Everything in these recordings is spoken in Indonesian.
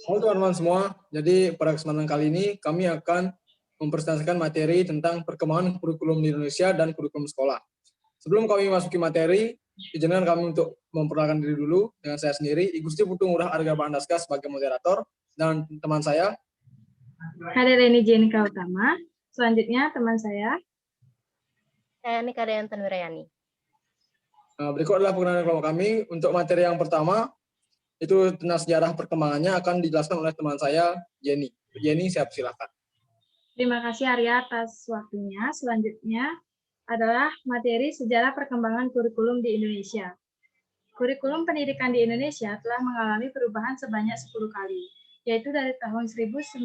Halo teman-teman semua, jadi pada kesempatan kali ini kami akan mempresentasikan materi tentang perkembangan kurikulum di Indonesia dan kurikulum sekolah. Sebelum kami masuki materi, izinkan kami untuk memperkenalkan diri dulu dengan saya sendiri, Igusti Putu Ngurah Arga Bandaska sebagai moderator, dan teman saya. Ada Reni Jenika Utama. Selanjutnya teman saya. Saya Nika Dayantan Wirayani. Berikut adalah perkenalan kelompok kami. Untuk materi yang pertama, itu tentang sejarah perkembangannya akan dijelaskan oleh teman saya, Jenny. Jenny, siap silakan. Terima kasih Arya atas waktunya. Selanjutnya adalah materi sejarah perkembangan kurikulum di Indonesia. Kurikulum pendidikan di Indonesia telah mengalami perubahan sebanyak 10 kali, yaitu dari tahun 1947,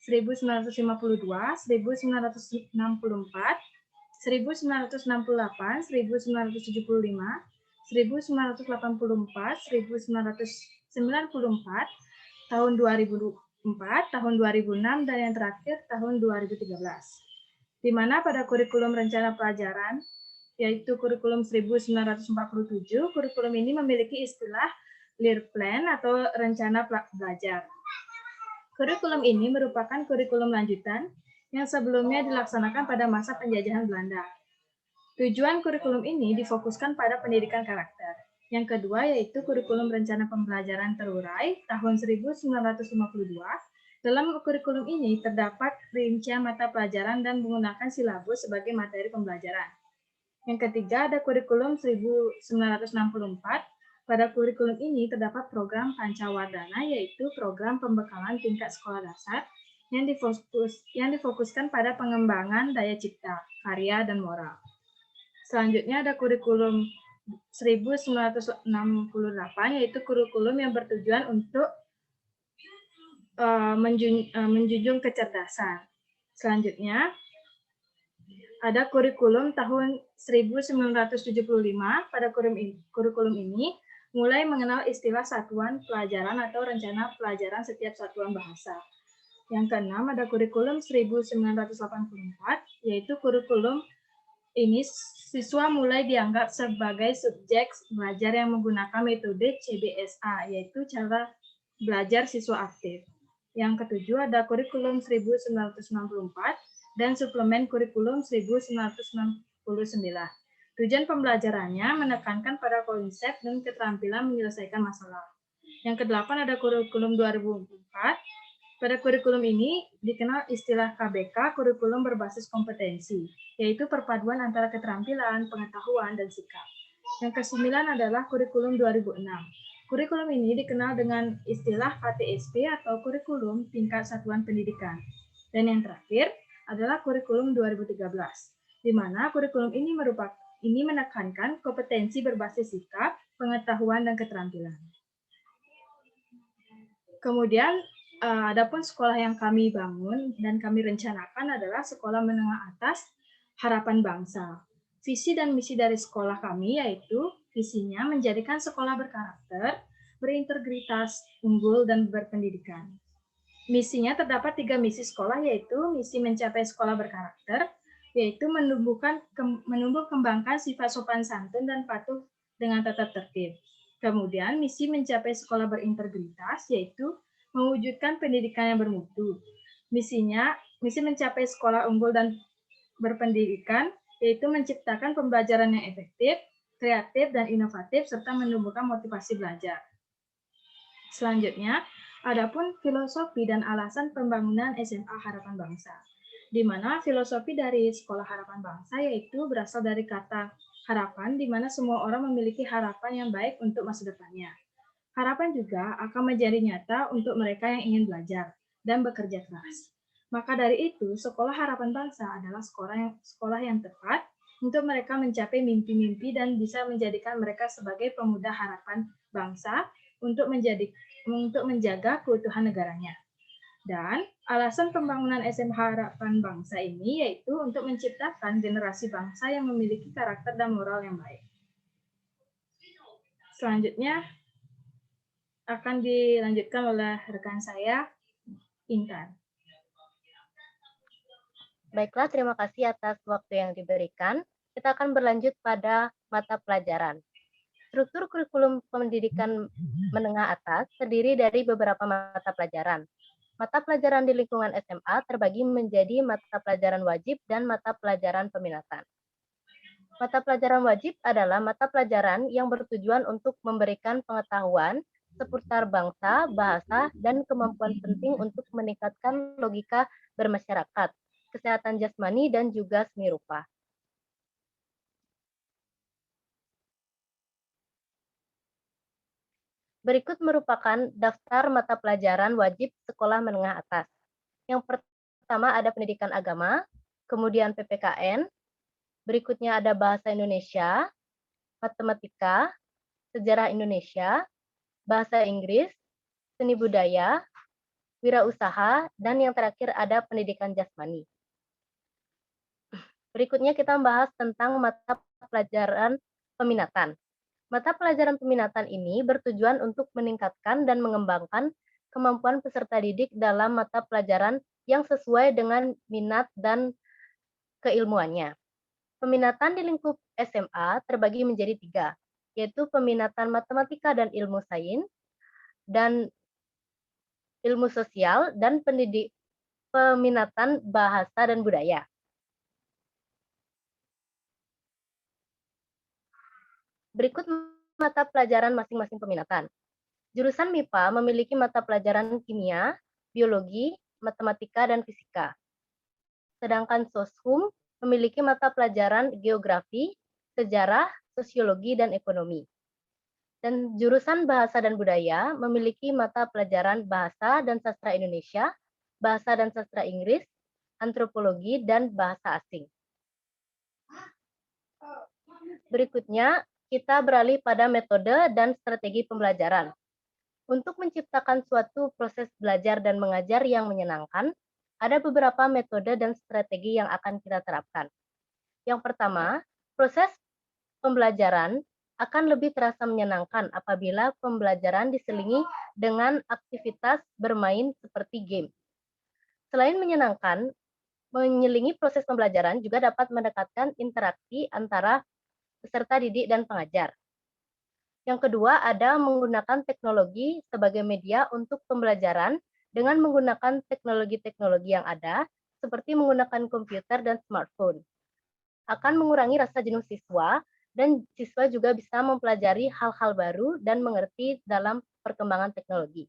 1952, 1964, 1968, 1975, 1984, 1994, tahun 2004, tahun 2006, dan yang terakhir tahun 2013. Di mana pada kurikulum rencana pelajaran, yaitu kurikulum 1947, kurikulum ini memiliki istilah Leerplan atau rencana belajar. Kurikulum ini merupakan kurikulum lanjutan yang sebelumnya dilaksanakan pada masa penjajahan Belanda. Tujuan kurikulum ini difokuskan pada pendidikan karakter. Yang kedua yaitu kurikulum rencana pembelajaran terurai tahun 1952. Dalam kurikulum ini terdapat rincian mata pelajaran dan menggunakan silabus sebagai materi pembelajaran. Yang ketiga ada kurikulum 1964. Pada kurikulum ini terdapat program Pancawardhana, yaitu program pembekalan tingkat sekolah dasar yang difokuskan pada pengembangan daya cipta, karya, dan moral. Selanjutnya ada kurikulum 1968, yaitu kurikulum yang bertujuan untuk menjunjung kecerdasan. Selanjutnya ada kurikulum tahun 1975. Pada kurikulum ini mulai mengenal istilah satuan pelajaran atau rencana pelajaran setiap satuan bahasa. Yang keenam ada kurikulum 1984, yaitu kurikulum ini siswa mulai dianggap sebagai subjek belajar yang menggunakan metode CBSA, yaitu cara belajar siswa aktif. Yang ketujuh ada kurikulum 1964 dan suplemen kurikulum 1969. Tujuan pembelajarannya menekankan pada konsep dan keterampilan menyelesaikan masalah. Yang kedelapan ada kurikulum 2004. Pada kurikulum ini dikenal istilah KBK, kurikulum berbasis kompetensi, yaitu perpaduan antara keterampilan, pengetahuan, dan sikap. Yang kesembilan adalah kurikulum 2006. Kurikulum ini dikenal dengan istilah KTSP atau kurikulum tingkat satuan pendidikan. Dan yang terakhir adalah kurikulum 2013, di mana kurikulum ini menekankan kompetensi berbasis sikap, pengetahuan, dan keterampilan. Kemudian, adapun sekolah yang kami bangun dan kami rencanakan adalah sekolah menengah atas harapan bangsa. Visi dan misi dari sekolah kami yaitu visinya menjadikan sekolah berkarakter, berintegritas, unggul, dan berpendidikan. Misinya terdapat 3 misi sekolah, yaitu misi mencapai sekolah berkarakter, yaitu menumbuh kembangkan sifat sopan santun dan patuh dengan tata tertib. Kemudian misi mencapai sekolah berintegritas, yaitu mewujudkan pendidikan yang bermutu. Misi mencapai sekolah unggul dan berpendidikan, yaitu menciptakan pembelajaran yang efektif, kreatif, dan inovatif, serta menumbuhkan motivasi belajar. Selanjutnya, adapun filosofi dan alasan pembangunan SMA Harapan Bangsa, di mana filosofi dari Sekolah Harapan Bangsa yaitu berasal dari kata harapan, di mana semua orang memiliki harapan yang baik untuk masa depannya. Harapan juga akan menjadi nyata untuk mereka yang ingin belajar dan bekerja keras. Maka dari itu, Sekolah Harapan Bangsa adalah sekolah yang tepat untuk mereka mencapai mimpi-mimpi dan bisa menjadikan mereka sebagai pemuda harapan bangsa untuk menjaga keutuhan negaranya. Dan alasan pembangunan SMA Harapan Bangsa ini yaitu untuk menciptakan generasi bangsa yang memiliki karakter dan moral yang baik. Selanjutnya akan dilanjutkan oleh rekan saya, Intan. Baiklah, terima kasih atas waktu yang diberikan. Kita akan berlanjut pada mata pelajaran. Struktur kurikulum pendidikan menengah atas terdiri dari beberapa mata pelajaran. Mata pelajaran di lingkungan SMA terbagi menjadi mata pelajaran wajib dan mata pelajaran peminatan. Mata pelajaran wajib adalah mata pelajaran yang bertujuan untuk memberikan pengetahuan seputar bangsa, bahasa, dan kemampuan penting untuk meningkatkan logika bermasyarakat, kesehatan jasmani, dan juga seni rupa. Berikut merupakan daftar mata pelajaran wajib sekolah menengah atas. Yang pertama ada pendidikan agama, kemudian PPKN, berikutnya ada bahasa Indonesia, matematika, sejarah Indonesia, bahasa Inggris, seni budaya, wirausaha, dan yang terakhir ada pendidikan jasmani. Berikutnya kita membahas tentang mata pelajaran peminatan. Mata pelajaran peminatan ini bertujuan untuk meningkatkan dan mengembangkan kemampuan peserta didik dalam mata pelajaran yang sesuai dengan minat dan keilmuannya. Peminatan di lingkup SMA terbagi menjadi 3, yaitu peminatan matematika dan ilmu sains, dan ilmu sosial, dan peminatan bahasa dan budaya. Berikut mata pelajaran masing-masing peminatan. Jurusan MIPA memiliki mata pelajaran kimia, biologi, matematika, dan fisika. Sedangkan Soshum memiliki mata pelajaran geografi, sejarah, sosiologi, dan ekonomi. Dan jurusan bahasa dan budaya memiliki mata pelajaran bahasa dan sastra Indonesia, bahasa dan sastra Inggris, antropologi, dan bahasa asing. Berikutnya, kita beralih pada metode dan strategi pembelajaran. Untuk menciptakan suatu proses belajar dan mengajar yang menyenangkan, ada beberapa metode dan strategi yang akan kita terapkan. Yang pertama, proses pembelajaran akan lebih terasa menyenangkan apabila pembelajaran diselingi dengan aktivitas bermain seperti game. Selain menyenangkan, menyelingi proses pembelajaran juga dapat mendekatkan interaksi antara peserta didik dan pengajar. Yang kedua, ada menggunakan teknologi sebagai media untuk pembelajaran dengan menggunakan teknologi-teknologi yang ada, seperti menggunakan komputer dan smartphone. Akan mengurangi rasa jenuh siswa, dan siswa juga bisa mempelajari hal-hal baru dan mengerti dalam perkembangan teknologi.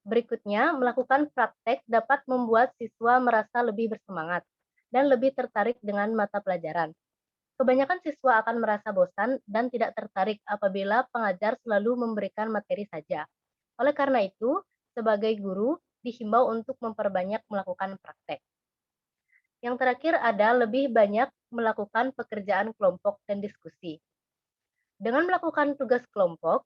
Berikutnya, melakukan praktek dapat membuat siswa merasa lebih bersemangat dan lebih tertarik dengan mata pelajaran. Kebanyakan siswa akan merasa bosan dan tidak tertarik apabila pengajar selalu memberikan materi saja. Oleh karena itu, sebagai guru, dihimbau untuk memperbanyak melakukan praktek. Yang terakhir ada lebih banyak melakukan pekerjaan kelompok dan diskusi. Dengan melakukan tugas kelompok,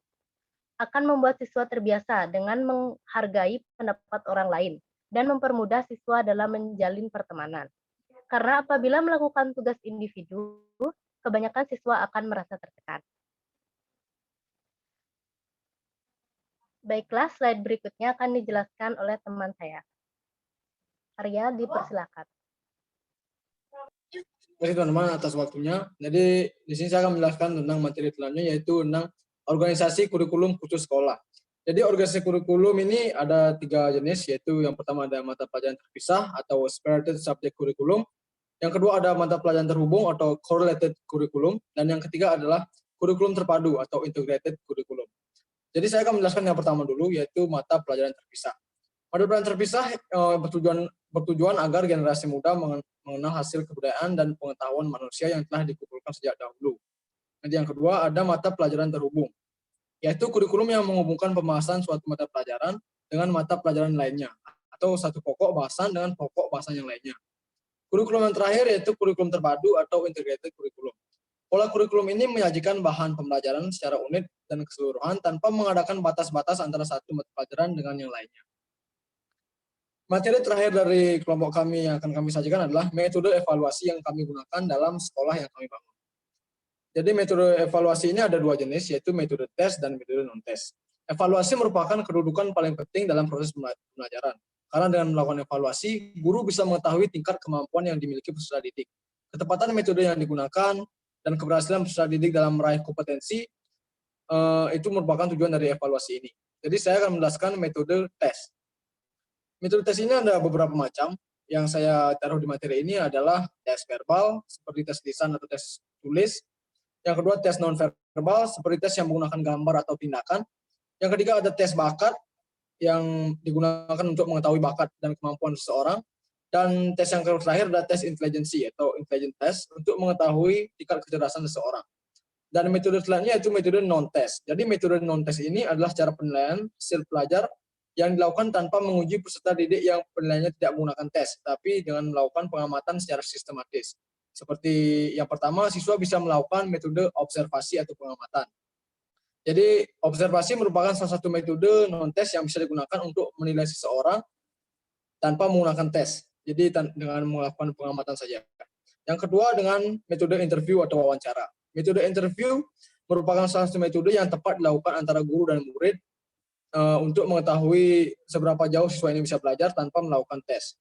akan membuat siswa terbiasa dengan menghargai pendapat orang lain dan mempermudah siswa dalam menjalin pertemanan. Karena apabila melakukan tugas individu, kebanyakan siswa akan merasa tertekan. Baiklah, slide berikutnya akan dijelaskan oleh teman saya. Arya, dipersilakan. Terima kasih teman-teman atas waktunya. Jadi di sini saya akan menjelaskan tentang materi selanjutnya, yaitu tentang organisasi kurikulum khusus sekolah. Jadi organisasi kurikulum ini ada 3 jenis, yaitu yang pertama ada mata pelajaran terpisah atau separated subject curriculum. Yang kedua ada mata pelajaran terhubung atau correlated curriculum, dan yang ketiga adalah kurikulum terpadu atau integrated curriculum. Jadi saya akan menjelaskan yang pertama dulu, yaitu mata pelajaran terpisah. Mata pelajaran terpisah bertujuan agar generasi muda mengenal hasil kebudayaan dan pengetahuan manusia yang telah dikumpulkan sejak dahulu. Nanti yang kedua ada mata pelajaran terhubung, yaitu kurikulum yang menghubungkan pembahasan suatu mata pelajaran dengan mata pelajaran lainnya, atau satu pokok bahasan dengan pokok bahasan yang lainnya. Kurikulum yang terakhir yaitu kurikulum terpadu atau integrated kurikulum. Pola kurikulum ini menyajikan bahan pembelajaran secara unit dan keseluruhan tanpa mengadakan batas-batas antara satu mata pelajaran dengan yang lainnya. Materi terakhir dari kelompok kami yang akan kami sajikan adalah metode evaluasi yang kami gunakan dalam sekolah yang kami bangun. Jadi metode evaluasi ini ada 2 jenis, yaitu metode tes dan metode non-tes. Evaluasi merupakan kedudukan paling penting dalam proses pembelajaran. Karena dengan melakukan evaluasi, guru bisa mengetahui tingkat kemampuan yang dimiliki peserta didik, ketepatan metode yang digunakan, dan keberhasilan peserta didik dalam meraih kompetensi itu merupakan tujuan dari evaluasi ini. Jadi saya akan menjelaskan metode tes. Metode tes ini ada beberapa macam. Yang saya taruh di materi ini adalah tes verbal, seperti tes lisan atau tes tulis. Yang kedua, tes non-verbal, seperti tes yang menggunakan gambar atau tindakan. Yang ketiga, ada tes bakat, yang digunakan untuk mengetahui bakat dan kemampuan seseorang. Dan tes yang terakhir adalah tes intelijensi atau intelligent test untuk mengetahui tingkat kecerdasan seseorang. Dan metode selanjutnya yaitu metode non-test. Jadi metode non-test ini adalah cara penilaian hasil pelajar yang dilakukan tanpa menguji peserta didik yang penilaiannya tidak menggunakan tes, tapi dengan melakukan pengamatan secara sistematis. Seperti yang pertama, siswa bisa melakukan metode observasi atau pengamatan. Jadi observasi merupakan salah satu metode non-tes yang bisa digunakan untuk menilai seseorang tanpa menggunakan tes. Jadi dengan melakukan pengamatan saja. Yang kedua dengan metode interview atau wawancara. Metode interview merupakan salah satu metode yang tepat dilakukan antara guru dan murid untuk mengetahui seberapa jauh siswa ini bisa belajar tanpa melakukan tes.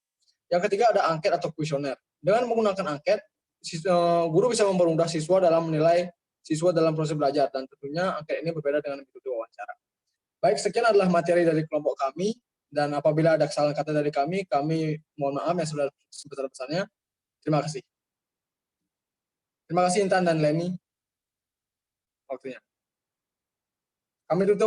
Yang ketiga ada angket atau kuesioner. Dengan menggunakan angket, guru bisa mempermudah siswa dalam menilai siswa dalam proses belajar, dan tentunya angket ini berbeda dengan metode wawancara. Baik, sekian adalah materi dari kelompok kami, dan apabila ada kesalahan kata dari kami mohon maaf yang sebesar-besarnya. Terima kasih. Terima kasih Intan dan Leni waktunya. Kami tutup.